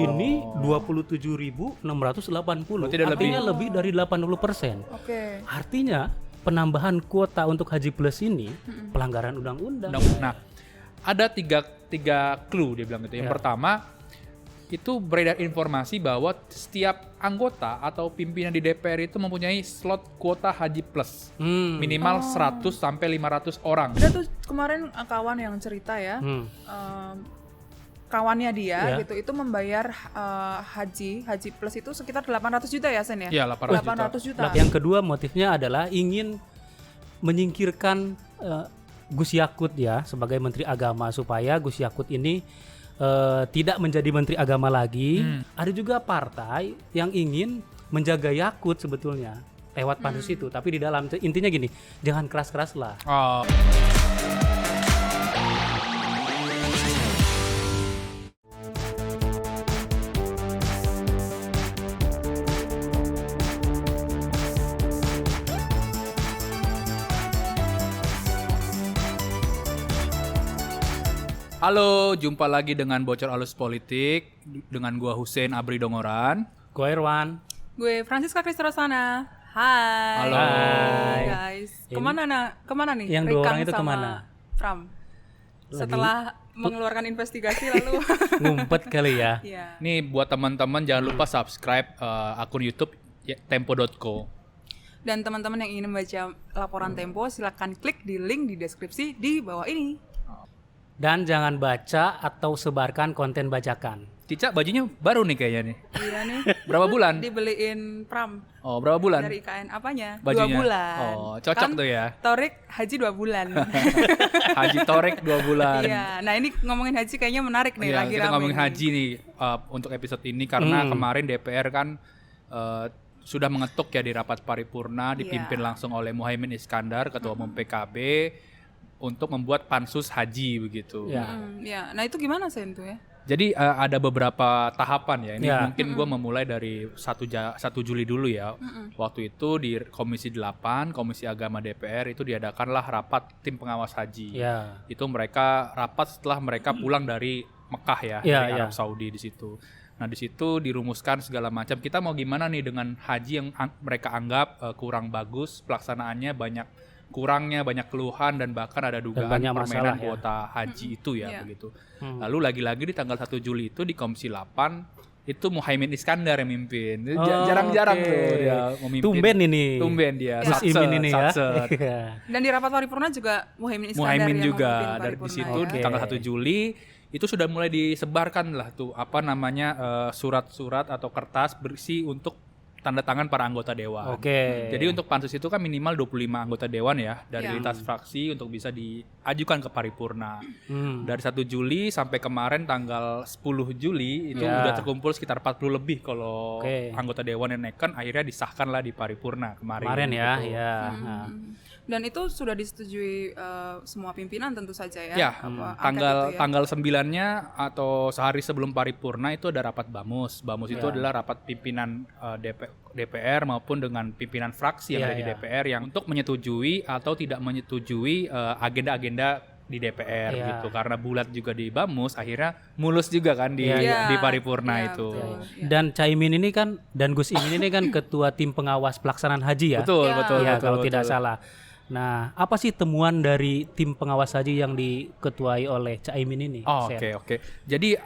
ini 27.680. Artinya lebih dari 80%. Oke. Artinya penambahan kuota untuk Haji Plus ini pelanggaran undang-undang. Nah, ada tiga clue dia bilang gitu. Yang pertama, itu beredar informasi bahwa setiap anggota atau pimpinan di DPR itu mempunyai slot kuota Haji Plus. Minimal 100 sampai 500 orang. Ada tuh kemarin kawan yang cerita ya, kawannya dia gitu itu membayar Haji Plus itu sekitar 800 juta ya Sen ya? Iya, 800 juta. Nah, yang kedua motifnya adalah ingin menyingkirkan Gus Yakut ya sebagai Menteri Agama supaya Gus Yakut ini tidak menjadi Menteri Agama lagi. Ada juga partai yang ingin menjaga Yakut sebetulnya lewat pansus itu. Tapi di dalam intinya gini, jangan keras-keras lah. Oh. Halo, jumpa lagi dengan Bocor Halus Politik dengan gua Hussein Abri Dongoran. Gua Irwan. Gue Francisca Kristorasana. Hai. Halo. Hai guys. Kemana nih? Yang dua Rikang orang itu sama kemana? Pram. Setelah mengeluarkan investigasi lalu Ngumpet kali ya. Iya. Nih buat teman-teman jangan lupa subscribe akun YouTube tempo.co. Dan teman-teman yang ingin membaca laporan Tempo silakan klik di link di deskripsi di bawah ini. Dan jangan baca atau sebarkan konten bajakan. Cica bajunya baru nih kayaknya nih. Iya nih. Berapa bulan? Dibeliin Pram Oh, berapa bulan? dari IKN apanya? Bajunya? 2 bulan. Oh, cocok tuh ya. Torik Haji 2 bulan. Haji Torek 2 bulan. Iya. Nah ini ngomongin haji kayaknya menarik nih. Iya, Lagi kita rame ngomongin nih. haji nih untuk episode ini karena kemarin DPR kan sudah mengetuk ya di rapat paripurna dipimpin langsung oleh Muhaimin Iskandar, Ketua Umum PKB untuk membuat pansus haji begitu. Ya. Nah itu gimana Sen tuh ya? Jadi ada beberapa tahapan ya. Ini mungkin gue memulai dari 1 Juli dulu ya. Waktu itu di Komisi 8, Komisi Agama DPR itu diadakanlah rapat tim pengawas haji. Itu mereka rapat setelah mereka pulang dari Mekah ya, dari Arab Saudi di situ. Nah di situ dirumuskan segala macam. Kita mau gimana nih dengan haji yang mereka anggap kurang bagus, pelaksanaannya banyak keluhan dan bahkan ada dugaan permainan kuota haji itu ya begitu. Lalu lagi-lagi di tanggal 1 Juli itu di Komisi 8 itu Muhaimin Iskandar yang mimpin. Jarang-jarang tuh dia memimpin. Tumben dia. Gus Imin ini ya. Dan di rapat paripurna juga Muhaimin Iskandar Muhaimin yang juga memimpin dari di paripurna situ ya. di tanggal 1 Juli itu sudah mulai disebarkan lah tuh surat-surat atau kertas berisi untuk tanda tangan para anggota dewan. Jadi untuk pansus itu kan minimal 25 anggota dewan ya dari lintas fraksi untuk bisa diajukan ke paripurna. Dari 1 Juli sampai kemarin tanggal 10 Juli itu udah terkumpul sekitar 40 lebih kalau anggota dewan yang nekat akhirnya disahkanlah di paripurna kemarin ya. Dan itu sudah disetujui semua pimpinan tentu saja ya. Ya, tanggal 9-nya atau sehari sebelum paripurna itu ada rapat Bamus. Bamus itu adalah rapat pimpinan DPR maupun dengan pimpinan fraksi yang ada di DPR yang untuk menyetujui atau tidak menyetujui agenda-agenda di DPR gitu. Karena bulat juga di Bamus akhirnya mulus juga kan di paripurna itu. Betul. Dan Caimin ini kan dan Gus Imin ini kan ketua tim pengawas pelaksanaan haji ya. Betul. Kalau tidak salah. Nah, apa sih temuan dari tim pengawas haji yang diketuai oleh Caimin ini? Oke. Jadi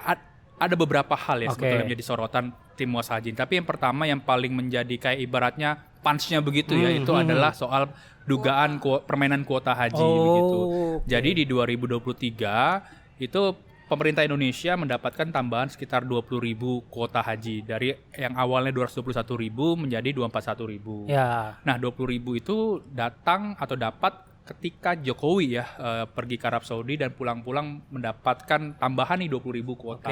ada beberapa hal ya sebetulnya menjadi sorotan tim pengawas haji. Tapi yang pertama yang paling menjadi kayak ibaratnya punch-nya begitu ya, itu adalah soal dugaan permainan kuota haji begitu. Jadi di 2023 itu pemerintah Indonesia mendapatkan tambahan sekitar 20.000 kuota haji dari yang awalnya 221.000 menjadi 241.000. Nah, 20.000 itu datang atau dapat ketika Jokowi ya pergi ke Arab Saudi dan pulang-pulang mendapatkan tambahan nih 20.000 kuota.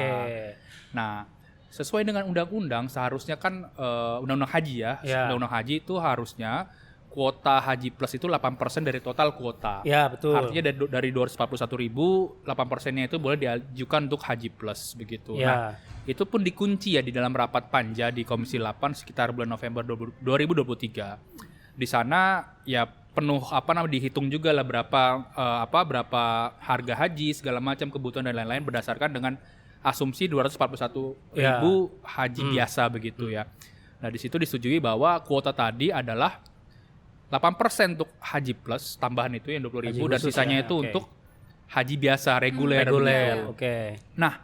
Nah, sesuai dengan undang-undang seharusnya kan undang-undang haji ya. Undang-undang haji itu harusnya kuota Haji Plus itu 8% dari total kuota. Betul. Artinya dari 241.000, 8%-nya itu boleh diajukan untuk Haji Plus begitu. Nah, itu pun dikunci ya di dalam rapat panja di Komisi 8 sekitar bulan November 2023. Di sana ya penuh dihitung juga lah berapa harga haji segala macam kebutuhan dan lain-lain berdasarkan dengan asumsi 241.000 haji biasa begitu ya. Nah, di situ disetujui bahwa kuota tadi adalah 8% untuk haji plus tambahan itu yang 20.000 dan sisanya itu untuk haji biasa reguler. Oke. Nah,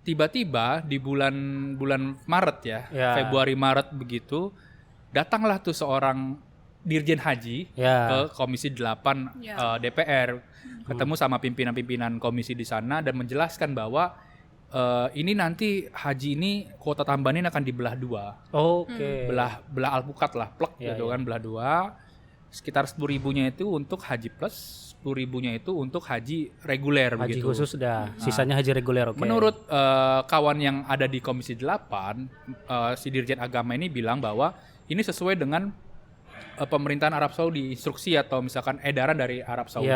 tiba-tiba di bulan Maret ya, Februari Maret begitu, datanglah tuh seorang Dirjen Haji ke Komisi 8 DPR, ketemu sama pimpinan-pimpinan komisi di sana dan menjelaskan bahwa ini nanti haji ini kuota tambahan ini akan dibelah dua. Belah alpukat lah, plek gitu kan, belah dua. Sekitar 10.000-nya itu untuk haji plus, 10.000-nya itu untuk haji reguler haji begitu. Khusus dah, sisanya haji reguler. Menurut kawan yang ada di Komisi 8, si Dirjen Agama ini bilang bahwa ini sesuai dengan pemerintahan Arab Saudi, instruksi atau misalkan edaran dari Arab Saudi.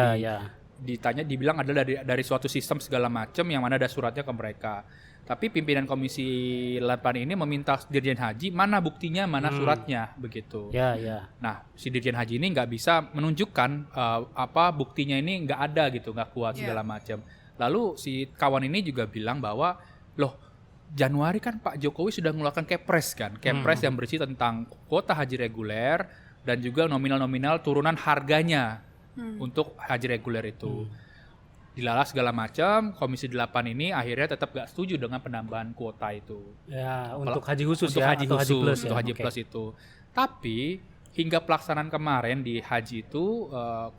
Dibilang adalah dari suatu sistem segala macam yang mana ada suratnya ke mereka. Tapi pimpinan Komisi 8 ini meminta Dirjen Haji mana buktinya, mana suratnya begitu. Nah, si Dirjen Haji ini nggak bisa menunjukkan buktinya ini nggak ada gitu, nggak kuat segala macam. Lalu si kawan ini juga bilang bahwa loh, Januari kan Pak Jokowi sudah mengeluarkan Kepres kan, Kepres yang berisi tentang kuota haji reguler dan juga nominal-nominal turunan harganya untuk haji reguler itu. Dilalah segala macam, Komisi 8 ini akhirnya tetap gak setuju dengan penambahan kuota itu. Ya, untuk haji khusus untuk ya, haji atau khusus, haji plus untuk haji plus itu. Tapi hingga pelaksanaan kemarin di haji itu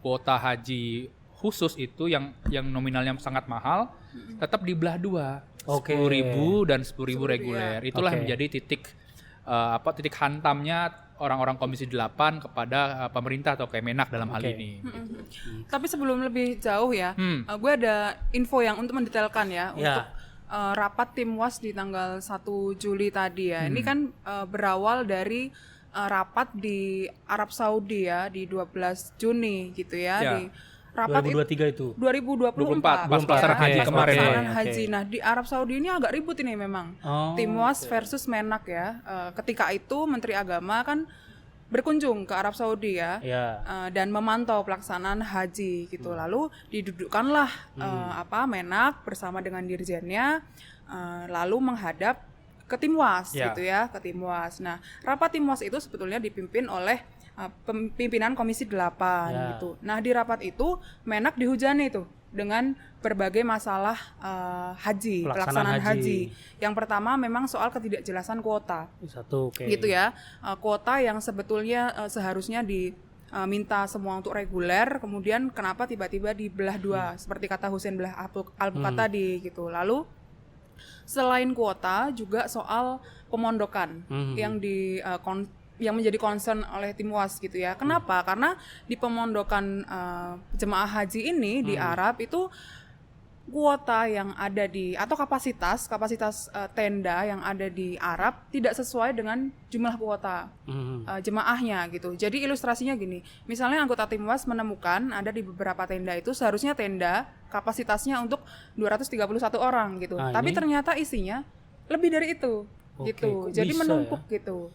kuota haji khusus itu yang nominalnya sangat mahal tetap dibelah dua. 10.000 dan 10.000 reguler. Itulah yang menjadi titik hantamnya orang-orang Komisi 8 kepada pemerintah atau Kemenak dalam hal ini. Tapi sebelum lebih jauh ya, gue ada info yang untuk mendetailkan ya untuk rapat tim WAS di tanggal 1 Juli tadi ya. Ini kan berawal dari rapat di Arab Saudi ya di 12 Juni gitu ya. Di rapat 2023 itu 2024 pas pelaksanaan haji kemarin. Haji. Nah, di Arab Saudi ini agak ribut ini memang. Tim WAS versus Menak ya. Ketika itu Menteri Agama kan berkunjung ke Arab Saudi ya. Dan memantau pelaksanaan haji gitu. Lalu didudukkanlah Menak bersama dengan dirjennya lalu menghadap ke tim WAS gitu ya, ke tim WAS. Nah, rapat tim WAS itu sebetulnya dipimpin oleh pimpinan Komisi 8 gitu. Nah, di rapat itu Menak dihujani tuh dengan berbagai masalah pelaksanaan haji. Yang pertama memang soal ketidakjelasan kuota. Gitu ya. Kuota yang sebetulnya seharusnya diminta semua untuk reguler, kemudian kenapa tiba-tiba dibelah dua seperti kata Husein belah alpukat tadi gitu. Lalu selain kuota juga soal pemondokan yang menjadi concern oleh tim WAS gitu ya. Kenapa? Karena di pemondokan jemaah haji ini di Arab itu kuota yang ada atau kapasitas tenda yang ada di Arab tidak sesuai dengan jumlah kuota jemaahnya gitu. Jadi ilustrasinya gini, misalnya anggota tim WAS menemukan ada di beberapa tenda itu seharusnya tenda kapasitasnya untuk 231 orang gitu. Tapi ternyata isinya lebih dari itu. Gitu, jadi menumpuk gitu.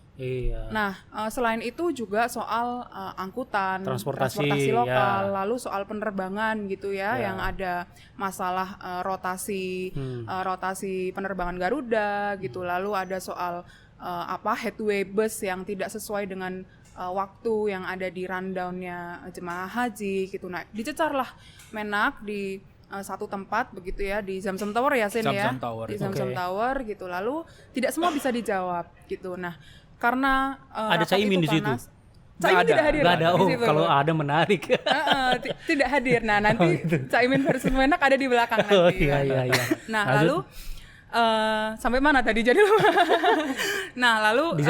Nah, selain itu juga soal angkutan, transportasi lokal, lalu soal penerbangan gitu ya, yang ada masalah rotasi penerbangan Garuda gitu, lalu ada soal headway bus yang tidak sesuai dengan waktu yang ada di rundown-nya jemaah haji gitu. Nah, dicecarlah Menak di satu tempat begitu ya di Zamzam Tower ya Sen ya. Di Zamzam Tower gitu. Lalu tidak semua bisa dijawab gitu. Nah, karena ada Caimin di situ. Caimin tidak hadir. Nggak ada. Kalau ada menarik. Tidak hadir. Nah, nanti Caimin versus Menak ada di belakang nanti. Iya. Nah, lalu sampai mana tadi jadi Nah, lalu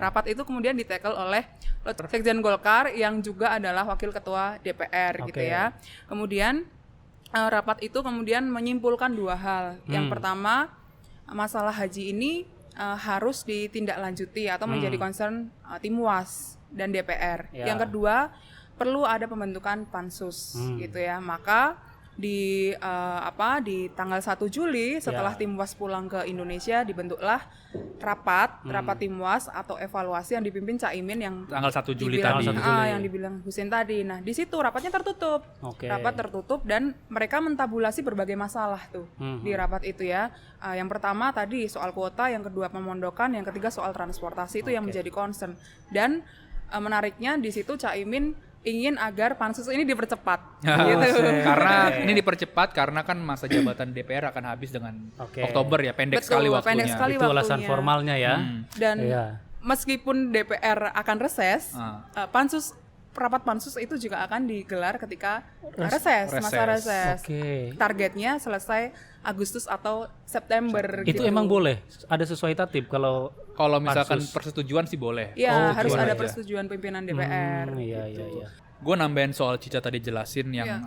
rapat itu kemudian ditekel oleh Sekjen Golkar yang juga adalah wakil ketua DPR gitu ya. Kemudian rapat itu kemudian menyimpulkan dua hal. Yang pertama, masalah haji ini harus ditindaklanjuti atau menjadi concern tim WAS dan DPR. Yang kedua, perlu ada pembentukan pansus gitu ya. Maka di tanggal 1 Juli setelah tim WAS pulang ke Indonesia dibentuklah rapat tim WAS atau evaluasi yang dipimpin Caimin yang tanggal 1 Juli dibilang, tadi. Yang dibilang Husein tadi. Nah, di situ rapatnya tertutup. Rapat tertutup dan mereka mentabulasi berbagai masalah tuh di rapat itu ya. Yang pertama tadi soal kuota, yang kedua pemondokan, yang ketiga soal transportasi itu yang menjadi concern. Dan menariknya di situ Caimin ingin agar pansus ini dipercepat. Gitu. Karena ini dipercepat karena kan masa jabatan DPR akan habis dengan Oktober ya, pendek sekali waktunya. Itu alasan formalnya ya. Dan meskipun DPR akan reses, rapat pansus itu juga akan digelar ketika masa reses. Targetnya selesai Agustus atau September. Itu gitu. emang boleh? Ada sesuai tatib kalau misalkan persetujuan sih boleh. Iya, harus ada persetujuan pimpinan DPR. Iya. Gue nambahin soal Cica tadi jelasin yang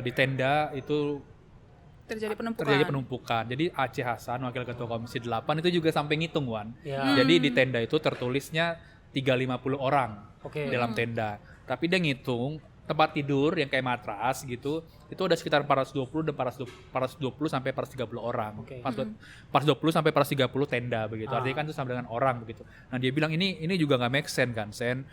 di tenda itu terjadi penumpukan. Jadi Aceh Hasan, Wakil Ketua Komisi 8 itu juga sampai ngitung, Wan. Jadi di tenda itu tertulisnya 350 orang dalam tenda. Tapi dia ngitung tempat tidur yang kayak matras gitu, itu ada sekitar 420 dan 420 sampai 430 orang. 420 sampai 430 tenda begitu. Artinya kan itu sama dengan orang begitu. Nah, dia bilang ini juga nggak make sense kan,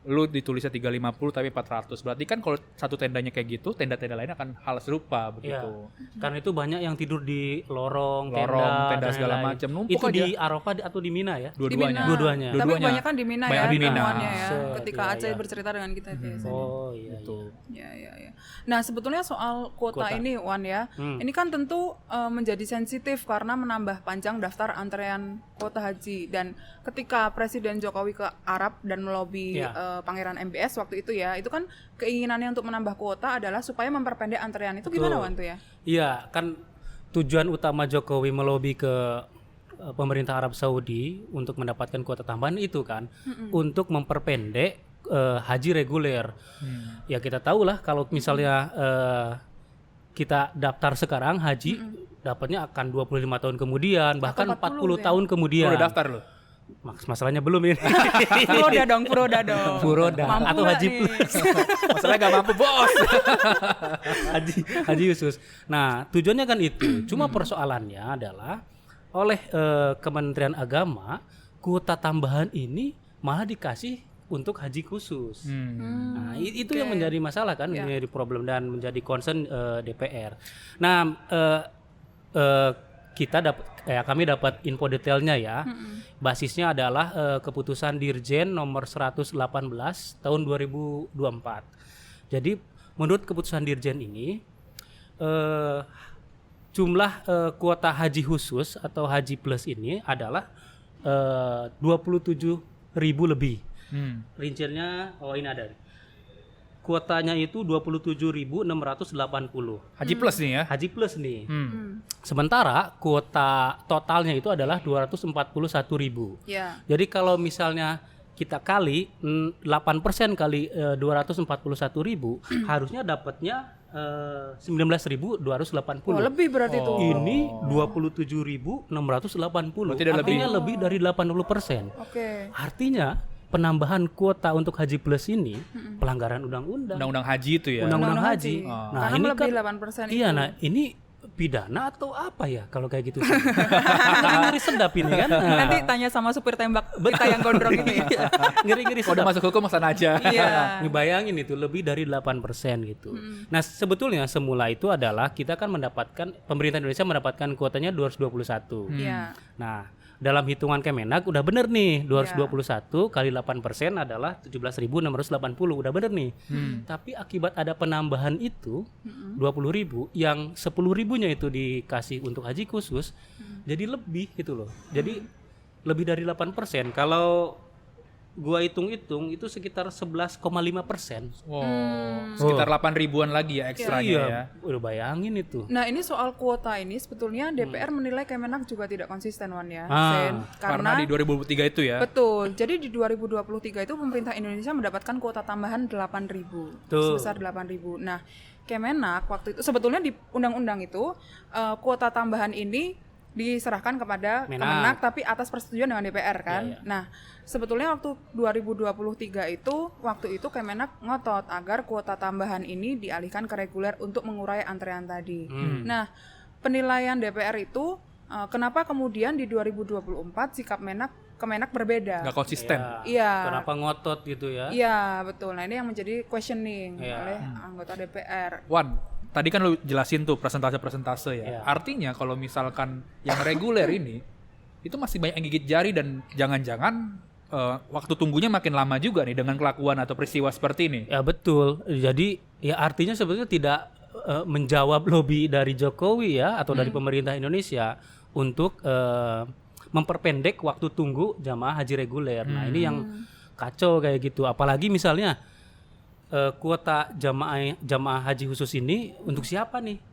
lu ditulisnya 350 tapi 400. Berarti kan kalau satu tendanya kayak gitu, tenda-tenda lain akan hal serupa begitu. Karena itu banyak yang tidur di lorong tenda segala macam. Numpuk itu aja. Di Arafah atau di Mina ya? Dua-duanya. Tapi kebanyakan di Mina ya, temuannya ya. Ketika Aceh iya. bercerita dengan kita biasanya. Iya. Nah, sebetulnya soal kuota ini, Wan ya. Ini kan tentu menjadi sensitif karena menambah panjang daftar antrean kuota haji, dan ketika Presiden Jokowi ke Arab dan melobi Pangeran MBS waktu itu ya, itu kan keinginannya untuk menambah kuota adalah supaya memperpendek antrean. Itu gimana, Wan tuh ya? Iya, kan tujuan utama Jokowi melobi ke pemerintah Arab Saudi untuk mendapatkan kuota tambahan itu kan untuk memperpendek haji reguler. Ya kita tahu lah kalau misalnya kita daftar sekarang haji dapatnya akan 25 tahun kemudian, bahkan 40 tahun kemudian. Udah daftar lo? Masalahnya belum ini. Furoda dong. Mampu atau haji plus. Masalahnya gak mampu, bos. haji khusus. Nah, tujuannya kan itu. Cuma persoalannya adalah oleh Kementerian Agama, kuota tambahan ini malah dikasih untuk haji khusus. Nah, itu yang menjadi masalah kan, menjadi problem dan menjadi concern DPR. Nah, kami dapat info detailnya ya. Basisnya adalah keputusan Dirjen nomor 118 tahun 2024. Jadi menurut keputusan Dirjen ini jumlah kuota haji khusus atau haji plus ini adalah 27.000 lebih. Rinciannya ini ada. Kuotanya itu 27.680. Haji plus nih ya? Haji plus nih. Sementara kuota totalnya itu adalah 241.000. Jadi kalau misalnya kita kali 8% kali 241.000, harusnya dapatnya 19.280. Lebih berarti itu. Ini 27.680. Artinya lebih dari 80%. Artinya penambahan kuota untuk haji plus ini pelanggaran undang-undang haji itu ya. Undang-undang haji. Nah, ini lebih kan 8% iya, itu. nah ini pidana atau apa ya kalau kayak gitu? Ngeri-ngeri sedap ini kan. Nanti tanya sama supir tembak kita yang gondrong ini. Ngeri-ngeri sedap. Udah masuk hukum sana aja. Iya. Ngebayangin itu lebih dari 8% gitu. Nah, sebetulnya semula itu adalah kita kan pemerintah Indonesia mendapatkan kuotanya 221. Nah, dalam hitungan Kemenak udah bener nih, 221 kali 8% adalah 17.680, udah bener nih. Tapi akibat ada penambahan itu 20.000, yang 10.000-nya itu dikasih untuk haji khusus, jadi lebih gitu loh. Jadi lebih dari 8%. Kalau gua hitung-hitung itu sekitar 11,5%. Sekitar 8.000-an lagi ya ekstranya ya. Udah bayangin itu. Nah, ini soal kuota ini sebetulnya DPR menilai Kemenak juga tidak konsisten, Wan ya. Karena di 2023 itu ya. Betul. Jadi di 2023 itu pemerintah Indonesia mendapatkan kuota tambahan 8.000. Sebesar 8.000. Nah, Kemenak waktu itu sebetulnya di undang-undang itu kuota tambahan ini diserahkan kepada Kemenak tapi atas persetujuan dengan DPR kan. Nah, sebetulnya waktu 2023 waktu itu Kemenak ngotot agar kuota tambahan ini dialihkan ke reguler untuk mengurai antrean tadi. Nah, penilaian DPR itu kenapa kemudian di 2024 sikap Kemenak berbeda? Nggak konsisten. Iya. Kenapa ngotot gitu ya? Iya, betul. Nah, ini yang menjadi questioning oleh anggota DPR. Wan, tadi kan lu jelasin tuh persentase ya. Artinya kalau misalkan yang reguler ini itu masih banyak yang gigit jari dan jangan-jangan waktu tunggunya makin lama juga nih dengan kelakuan atau peristiwa seperti ini. Ya betul. Jadi ya artinya sebetulnya tidak menjawab lobby dari Jokowi ya atau dari pemerintah Indonesia untuk memperpendek waktu tunggu jamaah haji reguler. Nah, ini yang kacau kayak gitu. Apalagi misalnya kuota jamaah haji khusus ini untuk siapa nih?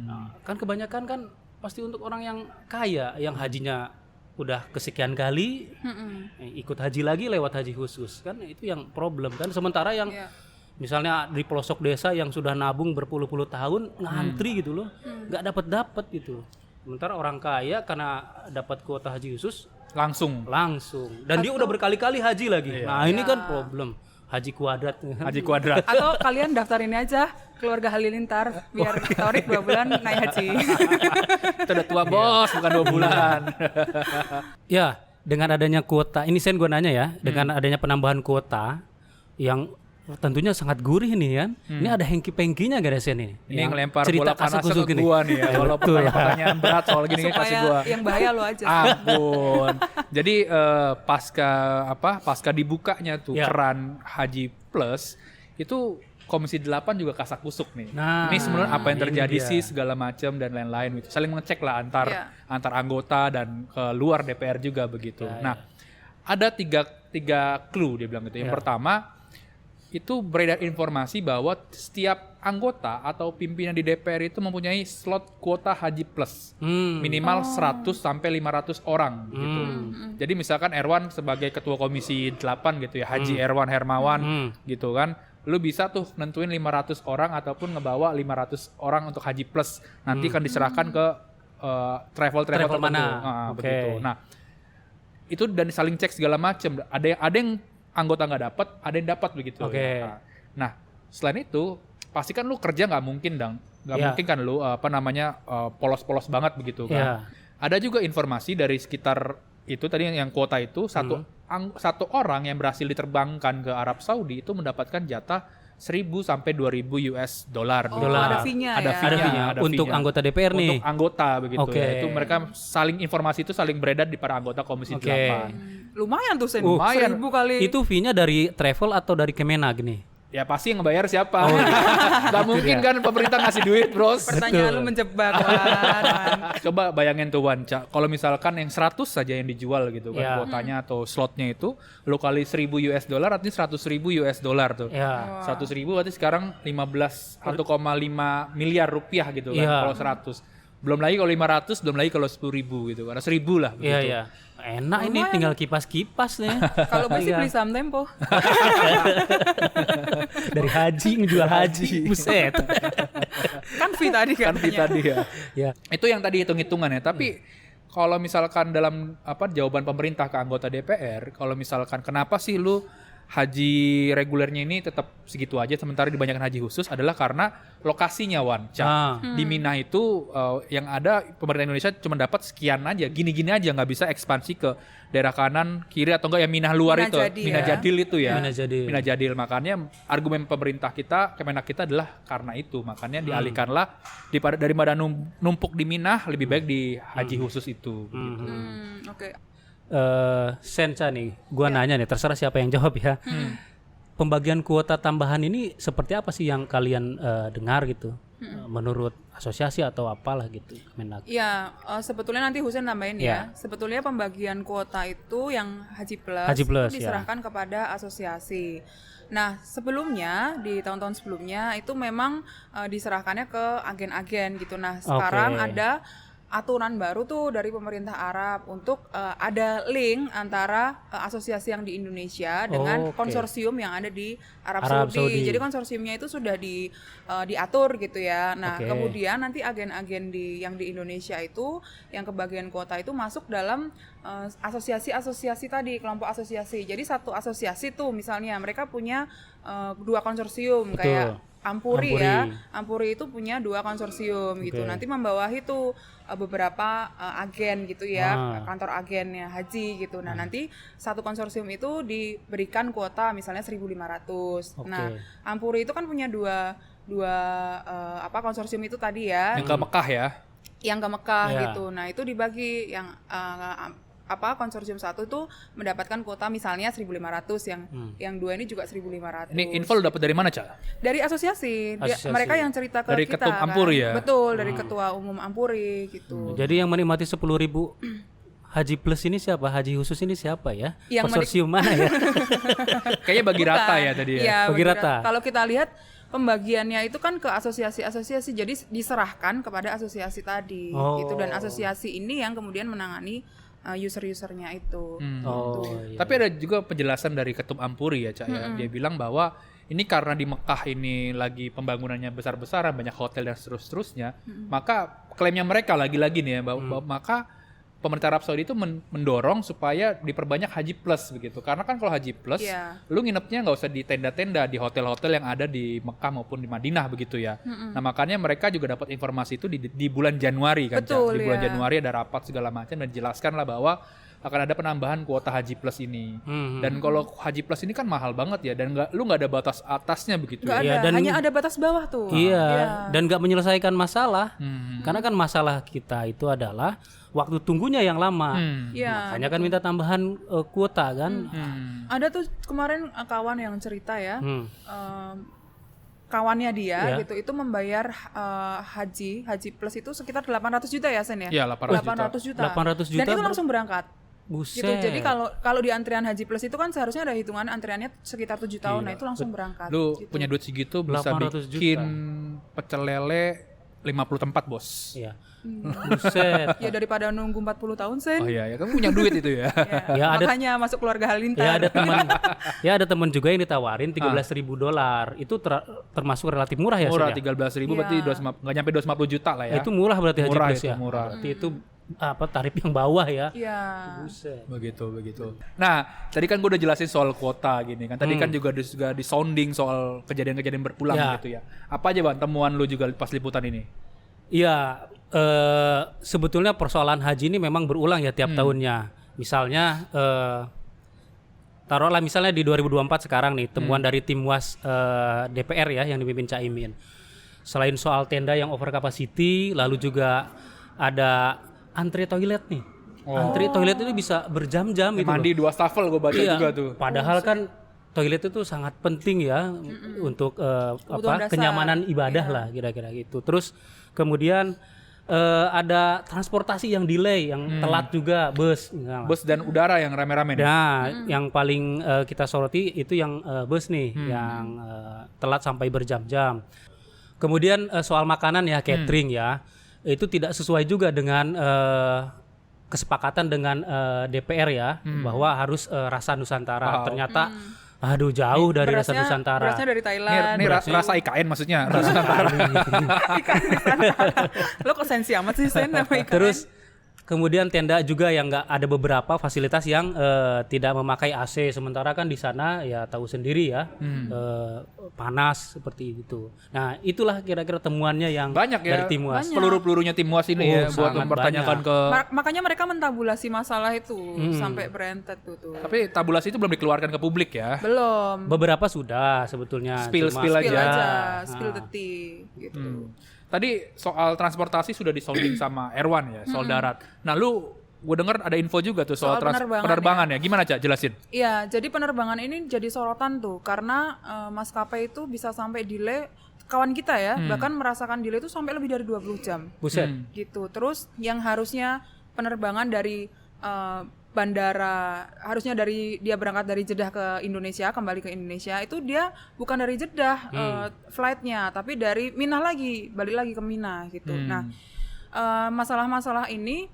Nah, kan kebanyakan kan pasti untuk orang yang kaya, yang hajinya udah kesekian kali ikut haji lagi lewat haji khusus, kan itu yang problem kan. Sementara yang misalnya di pelosok desa yang sudah nabung berpuluh-puluh tahun ngantri gitu loh, nggak dapat gitu. Sementara orang kaya karena dapat kuota haji khusus langsung dan dia udah berkali-kali haji lagi. Nah, ini kan problem. Haji kuadrat. Atau kalian daftar ini aja keluarga Halilintar biar Torik 2 bulan naik haji. Kita udah tua bos, bukan 2 bulan. Ya, dengan adanya kuota, ini Sen gue nanya ya, dengan adanya penambahan kuota yang tentunya sangat gurih nih kan. Ini ada hengki-pengkinya gak ada Sen ini? Ini yang ngelempar bola panas ke gua nih ya. Kalau pertanyaan berat soal gini kasih gua. Yang bahaya lo aja. Ampun. Jadi pasca dibukanya tuh keran Haji Plus itu Komisi 8 juga kasak kusuk nih. Nah, ini sebenarnya apa yang terjadi sih segala macam dan lain-lain gitu. Saling mengecek lah antar anggota dan ke luar DPR juga begitu. Nah, ada tiga clue dia bilang gitu. Yang pertama itu beredar informasi bahwa setiap anggota atau pimpinan di DPR itu mempunyai slot kuota Haji Plus minimal 100 sampai 500 orang gitu. Jadi misalkan Erwan sebagai ketua Komisi 8 gitu ya, Haji Erwan Hermawan gitu kan, lu bisa tuh nentuin 500 orang ataupun ngebawa 500 orang untuk Haji Plus. Nanti akan diserahkan ke travel mana. Begitu. Nah, itu dan saling cek segala macam. Ada yang anggota nggak dapat, ada yang dapat begitu. Nah, selain itu pasti kan lu kerja nggak mungkin mungkin kan lu polos-polos banget begitu kan. Ada juga informasi dari sekitar itu tadi yang kuota itu satu orang yang berhasil diterbangkan ke Arab Saudi itu mendapatkan jatah 1.000 sampai 2.000 US dollar. Ada fee-nya untuk anggota DPR nih. Untuk anggota begitu ya. Itu mereka informasi itu saling beredar di para anggota Komisi 8. Lumayan tuh Sen. Lumayan. 1.000 kali. Itu fee-nya dari travel atau dari Kemenag nih? Ya pasti yang ngebayar siapa? Gak mungkin kan pemerintah ngasih duit, bros. Pertanyaan lu menjebak, Wan. Coba bayangin tuh Wan, kalau misalkan yang 100 saja yang dijual gitu kan kuotanya atau slotnya itu, lu kali 1.000 US dollar artinya 100.000 US dollar tuh. 100.000 berarti sekarang 1,5 miliar rupiah gitu kan kalau 100. Belum lagi kalau 500, belum lagi kalau 10.000 gitu. Karena 1.000 lah begitu. Iya. Enak ini tinggal kipas-kipas nih. Kalau gue sih beli saham Tempo. Dari haji ngejual haji. Buset. Kan fee tadi ya. Itu yang tadi hitung-hitungan ya. Tapi kalau misalkan dalam jawaban pemerintah ke anggota DPR, kalau misalkan kenapa sih lu haji regulernya ini tetap segitu aja sementara dibanyakan haji khusus adalah karena lokasinya Wan. Di Mina itu yang ada pemerintah Indonesia cuma dapat sekian aja, gini-gini aja, nggak bisa ekspansi ke daerah kanan, kiri atau enggak yang Mina luar itu, Mina Jadil itu ya. Mina Jadil. Makanya argumen pemerintah kita, Kemenak kita adalah karena itu, makanya dialihkanlah daripada numpuk di Mina lebih baik di haji khusus itu. Oke. Senca nih, gua nanya nih, terserah siapa yang jawab ya. Pembagian kuota tambahan ini seperti apa sih yang kalian dengar gitu? Menurut asosiasi atau apalah gitu, Kemenak? Iya, sebetulnya nanti Husein nambahin ya. Sebetulnya pembagian kuota itu yang Haji Plus itu diserahkan kepada asosiasi. Nah, sebelumnya di tahun-tahun sebelumnya itu memang diserahkannya ke agen-agen gitu. Nah, sekarang ada aturan baru tuh dari pemerintah Arab untuk ada link antara asosiasi yang di Indonesia dengan konsorsium yang ada di Arab Saudi. Jadi konsorsiumnya itu sudah diatur gitu ya. Nah, kemudian nanti agen-agen yang di Indonesia itu yang kebagian kuota itu masuk dalam asosiasi-asosiasi tadi, kelompok asosiasi. Jadi satu asosiasi tuh misalnya mereka punya 2 konsorsium kayak Ampuri ya. Ampuri itu punya 2 konsorsium gitu. Nanti membawahi tuh beberapa agen gitu ya, kantor agennya haji gitu. Nah, nanti satu konsorsium itu diberikan kuota misalnya 1.500. Nah, Ampuri itu kan punya dua konsorsium itu tadi ya. Yang ke Mekah ya. Yang ke Mekah gitu. Nah, itu dibagi yang konsorsium 1 itu mendapatkan kuota misalnya 1.500, yang 2 ini juga 1.500. Ini info lu dapat dari mana, Ca? Dari asosiasi. Mereka yang cerita ke dari kita. Dari Ketum Ampuri ya? Betul, dari Ketua Umum Ampuri gitu. Jadi yang menikmati 10.000 Haji Plus ini siapa? Haji khusus ini siapa ya? Konsorsium mana ya? Kayaknya bagi rata ya tadi ya. Iya, bagi rata. Kalau kita lihat pembagiannya itu kan ke asosiasi-asosiasi, jadi diserahkan kepada asosiasi tadi gitu, dan asosiasi ini yang kemudian menangani user-usernya itu. Iya. Tapi ada juga penjelasan dari Ketum Ampuri ya, Cak ya. Dia bilang bahwa ini karena di Mekah ini lagi pembangunannya besar-besaran, banyak hotel dan seterusnya, maka klaimnya mereka lagi-lagi nih ya, bahwa maka pemerintah Arab Saudi itu mendorong supaya diperbanyak Haji Plus begitu. Karena kan kalau Haji Plus, lu nginepnya nggak usah di tenda-tenda, di hotel-hotel yang ada di Mekah maupun di Madinah begitu ya. Nah, makanya mereka juga dapat informasi itu di bulan Januari kan. Betul, di bulan Januari ada rapat segala macam dan dijelaskan lah bahwa akan ada penambahan kuota Haji Plus ini. Dan kalau Haji Plus ini kan mahal banget ya, dan lu nggak ada batas atasnya begitu. Nggak ada, hanya ada batas bawah tuh. Iya, dan nggak menyelesaikan masalah. Karena kan masalah kita itu adalah waktu tunggunya yang lama. Makanya kan minta tambahan kuota kan. Ada tuh kemarin kawan yang cerita ya. Kawannya dia gitu itu membayar haji plus itu sekitar 800 juta ya Sen ya? Iya, 800 juta. 800 juta. Dan itu langsung berangkat. Buset. Gitu. Jadi kalau di antrian Haji Plus itu kan seharusnya ada hitungan antriannya sekitar 7 tahun. Nah, itu langsung berangkat. Lu gitu. punya duit segitu bisa bikin pecel lele 50 tempat, Bos. Iya. Buset. Ya daripada nunggu 40 tahun, Sen. Oh iya, kamu punya duit itu ya. Ya, makanya masuk keluarga Halilintar. Ya ada teman juga yang ditawarin $13.000. Itu termasuk relatif murah ya. Murah, 13.000 berarti nggak nyampe 250 juta lah ya. Itu murah berarti Haji Plus ya. Murah. Berarti itu tarif yang bawah ya. Iya. Buset. Begitu. Nah, tadi kan gue udah jelasin soal kuota gini kan. Tadi kan juga di sounding soal kejadian-kejadian berulang gitu ya. Apa aja Bang temuan lu juga pas liputan ini? Iya, sebetulnya persoalan haji ini memang berulang ya tiap tahunnya. Misalnya taruhlah misalnya di 2024 sekarang nih temuan dari tim Was DPR ya yang dipimpin Caimin. Selain soal tenda yang over capacity, lalu juga ada antri toilet nih. Antri toilet itu bisa berjam-jam gitu. Mandi 2 stafel gue baca juga tuh. Padahal kan toilet itu sangat penting ya untuk kenyamanan ibadah lah kira-kira gitu. Terus kemudian ada transportasi yang delay, yang telat juga, bus dan udara yang rame-rame. Nah, yang paling kita soroti itu yang bus nih, yang telat sampai berjam-jam. Kemudian soal makanan ya, catering ya, itu tidak sesuai juga dengan kesepakatan dengan DPR ya, bahwa harus rasa Nusantara. Ternyata aduh jauh dari rasa Nusantara. Berasnya dari Thailand. Ini rasa IKN maksudnya. Rasa Nusantara. Lo kok sensi amat sih Sen nama IKN? Terus kemudian tenda juga yang nggak ada beberapa fasilitas yang tidak memakai AC. Sementara kan di sana ya tahu sendiri ya panas seperti itu. Nah itulah kira-kira temuannya yang banyak ya, dari tim Was. Peluru-pelurunya tim Was ini ya buat mempertanyakan ke. Makanya mereka mentabulasi masalah itu sampai berentet tuh. Tapi tabulasi itu belum dikeluarkan ke publik ya? Belum. Beberapa sudah sebetulnya. Spill aja. Spill the tea gitu. Tadi soal transportasi sudah disounding sama Erwan ya, soal darat. Nah lu, gue dengar ada info juga tuh soal penerbangan ya. Gimana Cak, jelasin? Iya, jadi penerbangan ini jadi sorotan tuh. Karena maskapai itu bisa sampai delay, kawan kita ya, bahkan merasakan delay itu sampai lebih dari 20 jam. Buset. Gitu, terus yang harusnya penerbangan dari bandara, harusnya dari dia berangkat dari Jeddah ke Indonesia, kembali ke Indonesia, itu dia bukan dari Jeddah flightnya, tapi dari Mina lagi, balik lagi ke Mina gitu. Nah masalah-masalah ini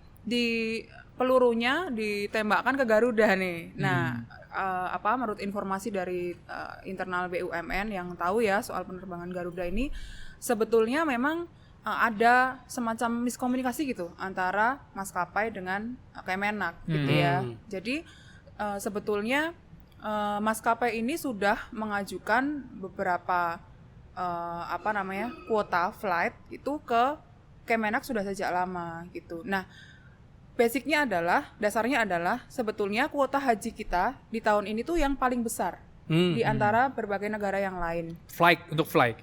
pelurunya ditembakkan ke Garuda nih. Nah, menurut informasi dari internal BUMN yang tahu ya soal penerbangan Garuda ini, sebetulnya memang ada semacam miskomunikasi gitu antara maskapai dengan Kemenak gitu ya. Jadi sebetulnya maskapai ini sudah mengajukan beberapa kuota flight itu ke Kemenak sudah sejak lama gitu. Nah, dasarnya adalah sebetulnya kuota haji kita di tahun ini tuh yang paling besar di antara berbagai negara yang lain. Untuk flight.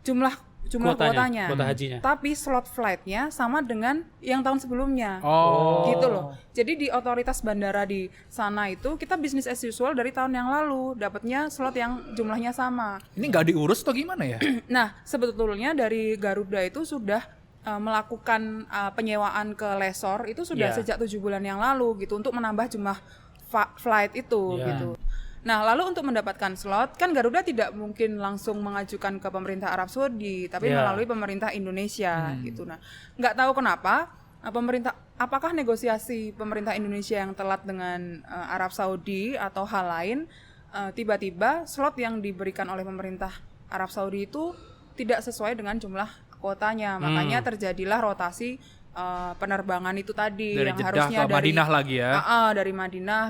Jumlah kuotanya. Kuota hajinya. Tapi slot flightnya sama dengan yang tahun sebelumnya. Gitu loh. Jadi di otoritas bandara di sana itu kita bisnis as usual dari tahun yang lalu, dapatnya slot yang jumlahnya sama. Ini nggak diurus atau gimana ya? Nah, sebetulnya dari Garuda itu sudah melakukan penyewaan ke lessor itu sudah sejak 7 bulan yang lalu gitu untuk menambah jumlah flight itu gitu. Nah, lalu untuk mendapatkan slot kan Garuda tidak mungkin langsung mengajukan ke pemerintah Arab Saudi, tapi melalui pemerintah Indonesia gitu. Nah, nggak tahu kenapa apakah negosiasi pemerintah Indonesia yang telat dengan Arab Saudi atau hal lain, tiba-tiba slot yang diberikan oleh pemerintah Arab Saudi itu tidak sesuai dengan jumlah kuotanya, makanya terjadilah rotasi penerbangan itu tadi dari yang Jeddah harusnya ke Madinah lagi ya. Dari Madinah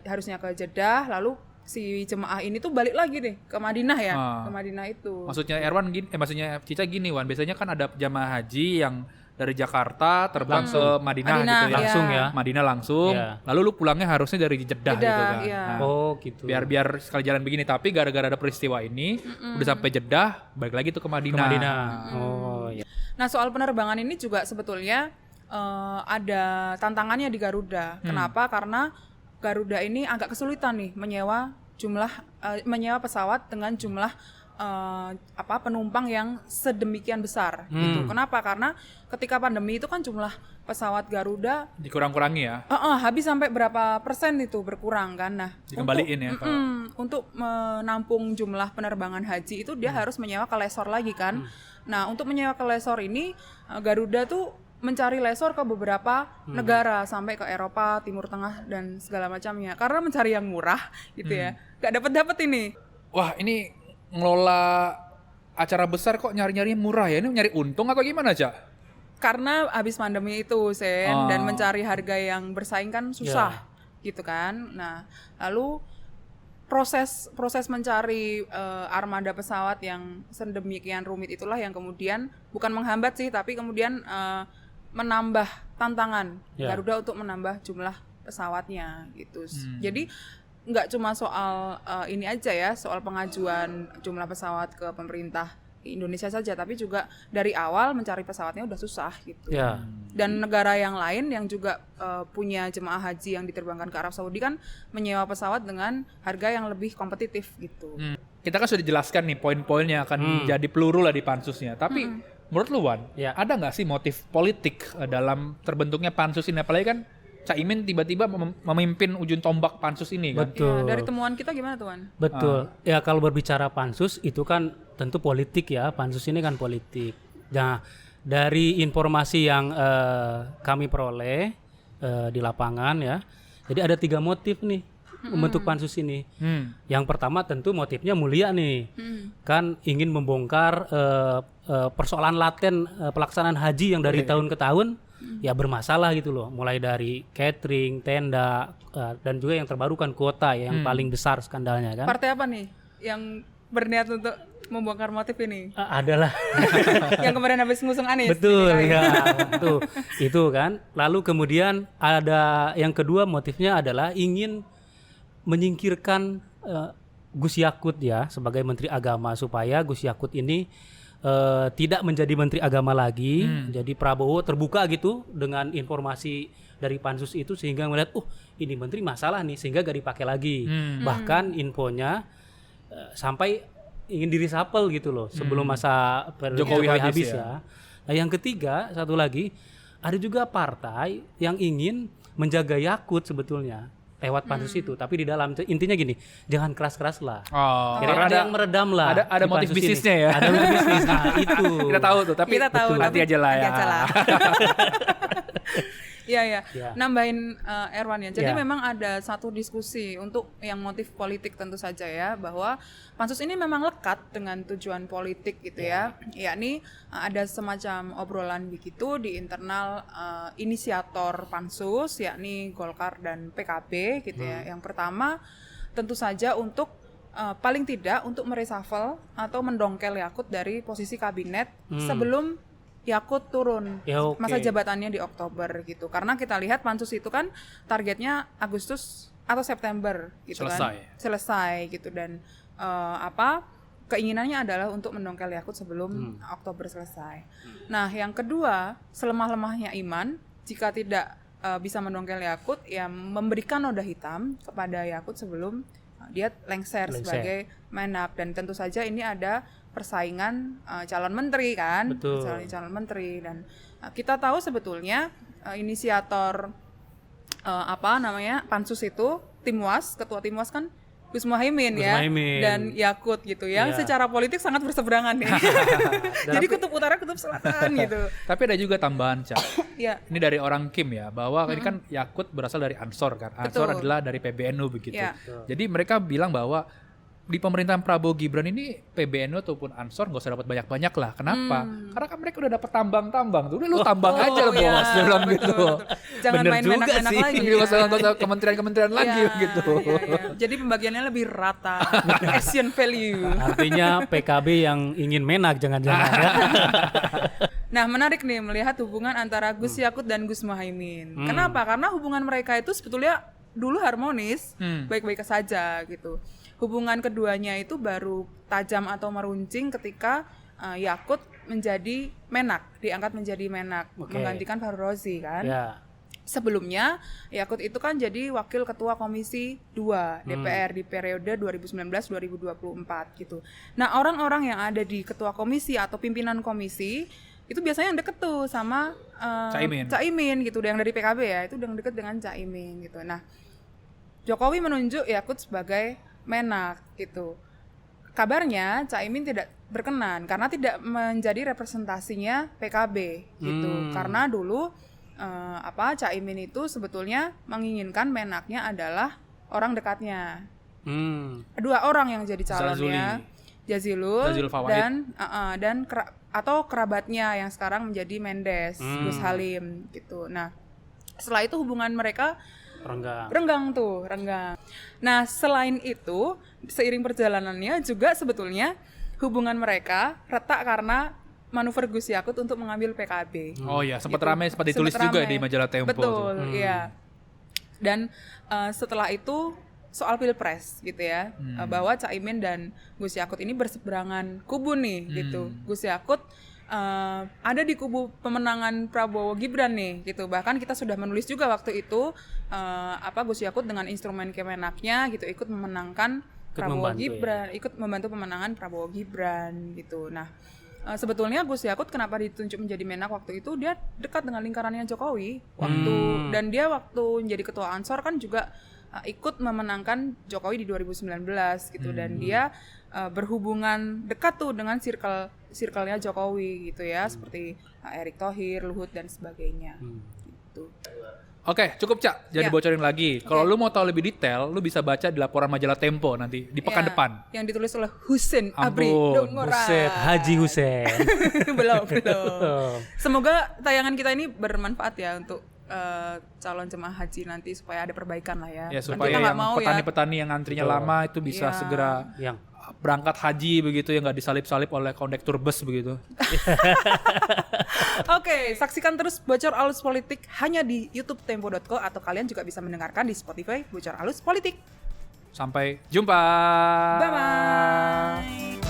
harusnya ke Jeddah, lalu si jemaah ini tuh balik lagi deh ke Madinah ya, ke Madinah itu. Maksudnya Erwan maksudnya Cica gini Wan, biasanya kan ada jemaah haji yang dari Jakarta terbang ke Madinah gitu ya. Langsung ya. Madinah langsung. Lalu lu pulangnya harusnya dari Jeddah gitu kan. Nah, gitu. Biar sekali jalan begini, tapi gara-gara ada peristiwa ini udah sampai Jeddah, balik lagi tuh ke Madinah. Nah, soal penerbangan ini juga sebetulnya ada tantangannya di Garuda. Kenapa? Karena Garuda ini agak kesulitan nih menyewa pesawat dengan jumlah penumpang yang sedemikian besar gitu. Kenapa? Karena ketika pandemi itu kan jumlah pesawat Garuda dikurang-kurangi ya. Habis sampai berapa persen itu berkurang kan. Nah, dikembaliin untuk menampung jumlah penerbangan haji itu dia harus menyewa ke lessor lagi kan. Nah, untuk menyewa ke lessor ini Garuda tuh mencari lessor ke beberapa negara sampai ke Eropa, Timur Tengah dan segala macamnya. Karena mencari yang murah gitu ya. Gak dapat ini. Wah, ini ngelola acara besar kok nyari-nyari murah ya? Ini nyari untung atau gimana, Cak? Karena habis pandemi itu, dan mencari harga yang bersaing kan susah gitu kan. Nah, lalu proses mencari armada pesawat yang sedemikian rumit itulah yang kemudian bukan menghambat sih, tapi kemudian menambah tantangan Garuda untuk menambah jumlah pesawatnya gitu. Jadi nggak cuma soal ini aja ya, soal pengajuan jumlah pesawat ke pemerintah Indonesia saja, tapi juga dari awal mencari pesawatnya udah susah gitu. Dan negara yang lain yang juga punya jemaah haji yang diterbangkan ke Arab Saudi kan menyewa pesawat dengan harga yang lebih kompetitif gitu. Kita kan sudah jelaskan nih poin-poinnya akan jadi peluru lah di pansusnya, tapi menurut lu Wan, ada nggak sih motif politik dalam terbentuknya pansus ini? Apalagi kan Caimin tiba-tiba memimpin ujung tombak pansus ini kan? Betul. Dari temuan kita gimana Tuan? Betul. Ya kalau berbicara pansus itu kan tentu politik ya. Pansus ini kan politik. Nah dari informasi yang kami peroleh di lapangan ya, jadi ada 3 motif nih membentuk pansus ini. Yang pertama tentu motifnya mulia nih, kan ingin membongkar persoalan laten pelaksanaan haji yang dari tahun ke tahun ya bermasalah gitu loh, mulai dari catering, tenda, dan juga yang terbaru kan kuota ya, yang paling besar skandalnya kan. Partai apa nih yang berniat untuk membongkar motif ini? Adalah yang kemarin habis ngusung Anies. Betul ya, itu kan. Lalu kemudian ada yang kedua, motifnya adalah ingin menyingkirkan Gus Yakut ya sebagai Menteri Agama, supaya Gus Yakut ini tidak menjadi Menteri Agama lagi. Jadi Prabowo terbuka gitu dengan informasi dari pansus itu, sehingga melihat ini menteri masalah nih, sehingga gak dipakai lagi. Bahkan infonya sampai ingin di-reshuffle gitu loh sebelum masa Jokowi habis ya. Nah yang ketiga, satu lagi, ada juga partai yang ingin menjaga Yakut sebetulnya. lewat pansus itu, tapi di dalam intinya gini, jangan keras-keras lah. Karena ada yang meredam lah. Ada motif bisnisnya ya. Ada motif bisnis. Nah, itu. Kita tahu tuh, tapi nanti aja lah ya. Iya. Nambahin Erwan ya. Jadi memang ada satu diskusi untuk yang motif politik tentu saja ya, bahwa pansus ini memang lekat dengan tujuan politik gitu ya. Yakni ada semacam obrolan begitu di internal inisiator pansus, yakni Golkar dan PKB gitu ya. Yang pertama tentu saja untuk paling tidak untuk mereshuffle atau mendongkel Yakut dari posisi kabinet sebelum Yakut turun masa jabatannya di Oktober gitu. Karena kita lihat pansus itu kan targetnya Agustus atau September gitu selesai gitu, dan keinginannya adalah untuk mendongkel Yakut sebelum Oktober selesai. Nah, yang kedua, selemah-lemahnya iman jika tidak bisa mendongkel Yakut, ya memberikan noda hitam kepada Yakut sebelum dia lengser sebagai Menap. Dan tentu saja ini ada persaingan calon menteri kan. Calon menteri, dan kita tahu sebetulnya inisiator pansus itu ketua Timwas kan Gus Muhaimin ya, dan Yakut gitu yang secara politik sangat berseberangan nih. Jadi kutub utara kutub selatan gitu. Tapi ada juga tambahan, Cak. Ini dari orang Kim ya, bahwa ini kan Yakut berasal dari Ansor kan. Ansor adalah dari PBNU begitu. Jadi mereka bilang bahwa di pemerintahan Prabowo Gibran ini PBNU ataupun Ansor nggak usah dapat banyak-banyak lah. Kenapa? Karena kan mereka udah dapat tambang-tambang tuh. Udah lu tambang aja lah bos, dia bilang gitu. Jangan main menak-menak lagi. Nggak usah kementerian-kementerian lagi gitu. Jadi pembagiannya lebih rata. Asian value. Artinya PKB yang ingin menak jangan-jangan ya. Nah, menarik nih melihat hubungan antara Gus Yakut dan Gus Muhaimin. Kenapa? Karena hubungan mereka itu sebetulnya dulu harmonis, baik-baik saja gitu. Hubungan keduanya itu baru tajam atau meruncing ketika Yakut menjadi Menak, diangkat menjadi Menak, menggantikan Fahru Rozi kan. Sebelumnya Yakut itu kan jadi wakil ketua Komisi 2 DPR di periode 2019-2024 gitu. Nah, orang-orang yang ada di ketua komisi atau pimpinan komisi itu biasanya yang deket tuh sama Caimin gitu, yang dari PKB ya, itu yang deket dengan Caimin gitu. Nah, Jokowi menunjuk Yakut sebagai Menak gitu. Kabarnya Caimin tidak berkenan karena tidak menjadi representasinya PKB gitu. Karena dulu Caimin itu sebetulnya menginginkan Menaknya adalah orang dekatnya. Dua orang yang jadi calonnya, Jazilul dan atau kerabatnya yang sekarang menjadi Mendes, Gus Halim gitu. Nah, setelah itu hubungan mereka renggang. Nah, selain itu, seiring perjalanannya juga sebetulnya hubungan mereka retak karena manuver Gus Yakut untuk mengambil PKB. Oh ya, sempat ramai, sempat ditulis juga di majalah Tempo. Betul, iya. Dan setelah itu soal Pilpres gitu ya, bahwa Caimin dan Gus Yakut ini berseberangan kubu nih gitu. Gus Yakut ada di kubu pemenangan Prabowo Gibran nih gitu. Bahkan kita sudah menulis juga waktu itu Gus Yakut dengan instrumen Kemenaknya gitu ikut memenangkan Prabowo Gibran, ikut membantu pemenangan Prabowo Gibran gitu. Nah, sebetulnya Gus Yakut kenapa ditunjuk menjadi Menak waktu itu, dia dekat dengan lingkarannya Jokowi dan dia waktu menjadi ketua Ansor kan juga ikut memenangkan Jokowi di 2019 gitu, dan dia berhubungan dekat tuh dengan circle-nya Jokowi gitu ya, seperti Erick Thohir, Luhut dan sebagainya gitu. Oke, cukup Cak, jangan dibocorin lagi. Kalau lu mau tahu lebih detail, lu bisa baca di laporan majalah Tempo nanti di pekan depan. Yang ditulis oleh Husein Abri Dongorai. Haji Husein. belum. Semoga tayangan kita ini bermanfaat ya untuk calon jemaah haji nanti, supaya ada perbaikan lah ya. Ya, supaya yang petani-petani yang antrinya lama itu bisa segera berangkat haji begitu ya, nggak disalip-salip oleh kondektur bus begitu. Oke, saksikan terus Bocor Alus Politik hanya di YouTube Tempo.co, atau kalian juga bisa mendengarkan di Spotify Bocor Alus Politik. Sampai jumpa. Bye bye.